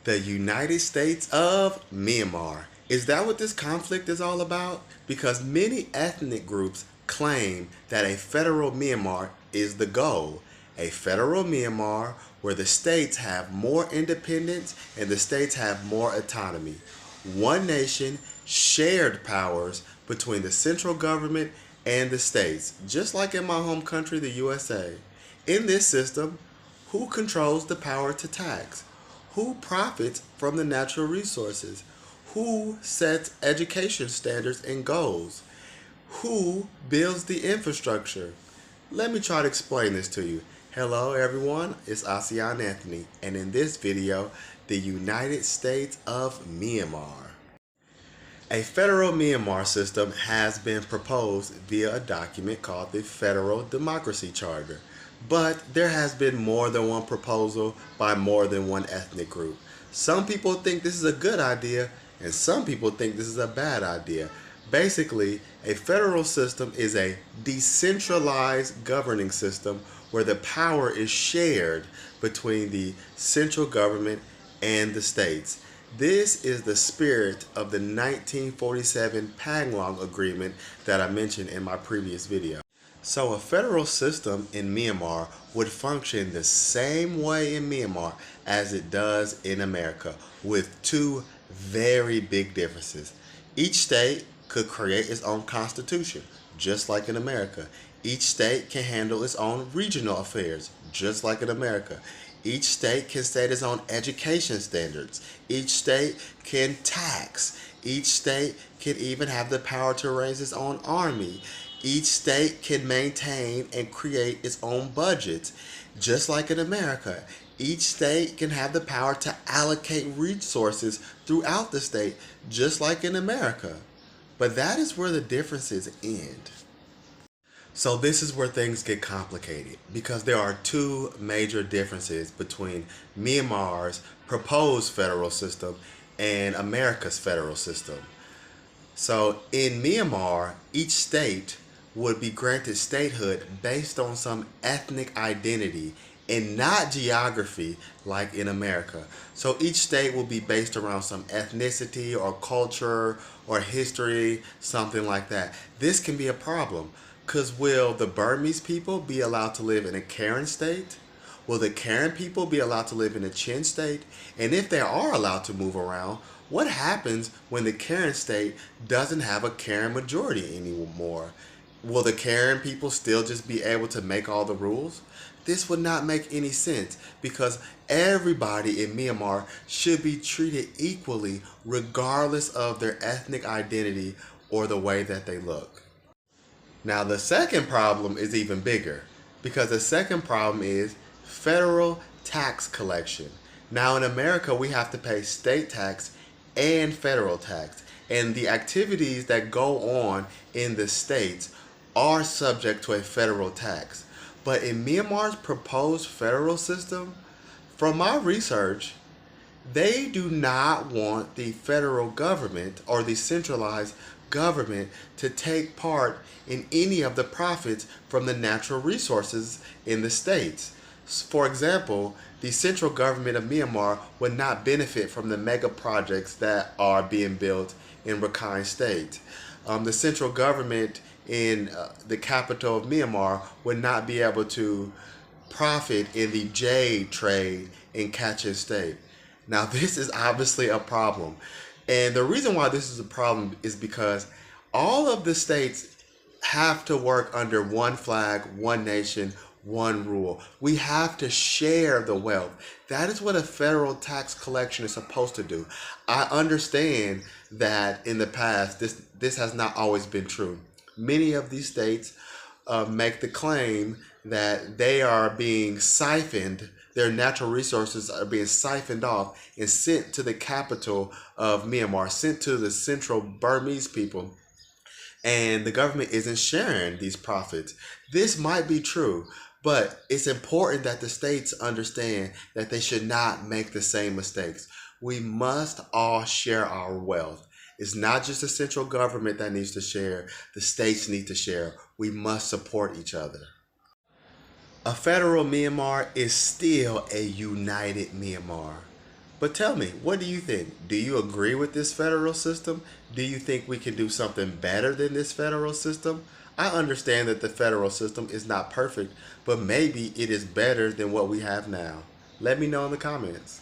The United States of Myanmar. Is that what this conflict is all about? Because many ethnic groups claim that a federal Myanmar is the goal. A federal Myanmar where the states have more independence and the states have more autonomy. One nation, shared powers between the central government and the states, just like in my home country, the USA. In this system, who controls the power to tax? Who profits from the natural resources? Who sets education standards and goals? Who builds the infrastructure? Let me try to explain this to you. Hello everyone, it's Asian Anthony, and in this video, the United States of Myanmar. A federal Myanmar system has been proposed via a document called the Federal Democracy Charter. But there has been more than one proposal by more than one ethnic group. Some people think this is a good idea, and some people think this is a bad idea. Basically, a federal system is a decentralized governing system where the power is shared between the central government and the states. This is the spirit of the 1947 Panglong Agreement that I mentioned in my previous video. So a federal system in Myanmar would function the same way in Myanmar as it does in America, with two very big differences. Each state could create its own constitution, just like in America. Each state can handle its own regional affairs, just like in America. Each state can set its own education standards. Each state can tax. Each state can even have the power to raise its own army. Each state can maintain and create its own budgets, just like in America. Each state can have the power to allocate resources throughout the state, just like in America. But that is where the differences end. So this is where things get complicated, because there are two major differences between Myanmar's proposed federal system and America's federal system. So in Myanmar, each state would be granted statehood based on some ethnic identity and not geography like in America. So each state will be based around some ethnicity or culture or history, something like that. This can be a problem, because will the Burmese people be allowed to live in a Karen state? Will the Karen people be allowed to live in a Chin state? And if they are allowed to move around, what happens when the Karen state doesn't have a Karen majority anymore? Will the Karen people still just be able to make all the rules? This would not make any sense, because everybody in Myanmar should be treated equally regardless of their ethnic identity or the way that they look. Now the second problem is even bigger, because the second problem is federal tax collection. Now in America we have to pay state tax and federal tax, and the activities that go on in the states are subject to a federal tax. But in Myanmar's proposed federal system, from my research, they do not want the federal government or the centralized government to take part in any of the profits from the natural resources in the states. For example, the central government of Myanmar would not benefit from the mega projects that are being built in Rakhine state. The central government in the capital of Myanmar would not be able to profit in the jade trade in Kachin state. Now this is obviously a problem. And the reason why this is a problem is because all of the states have to work under one flag, one nation, one rule. We have to share the wealth. That is what a federal tax collection is supposed to do. I understand that in the past, this has not always been true. Many of these states make the claim that they are being siphoned, their natural resources are being siphoned off and sent to the capital of Myanmar, sent to the central Burmese people, and the government isn't sharing these profits. This might be true, but it's important that the states understand that they should not make the same mistakes. We must all share our wealth. It's not just the central government that needs to share. The states need to share. We must support each other. A federal Myanmar is still a united Myanmar. But tell me, what do you think? Do you agree with this federal system? Do you think we can do something better than this federal system? I understand that the federal system is not perfect, but maybe it is better than what we have now. Let me know in the comments.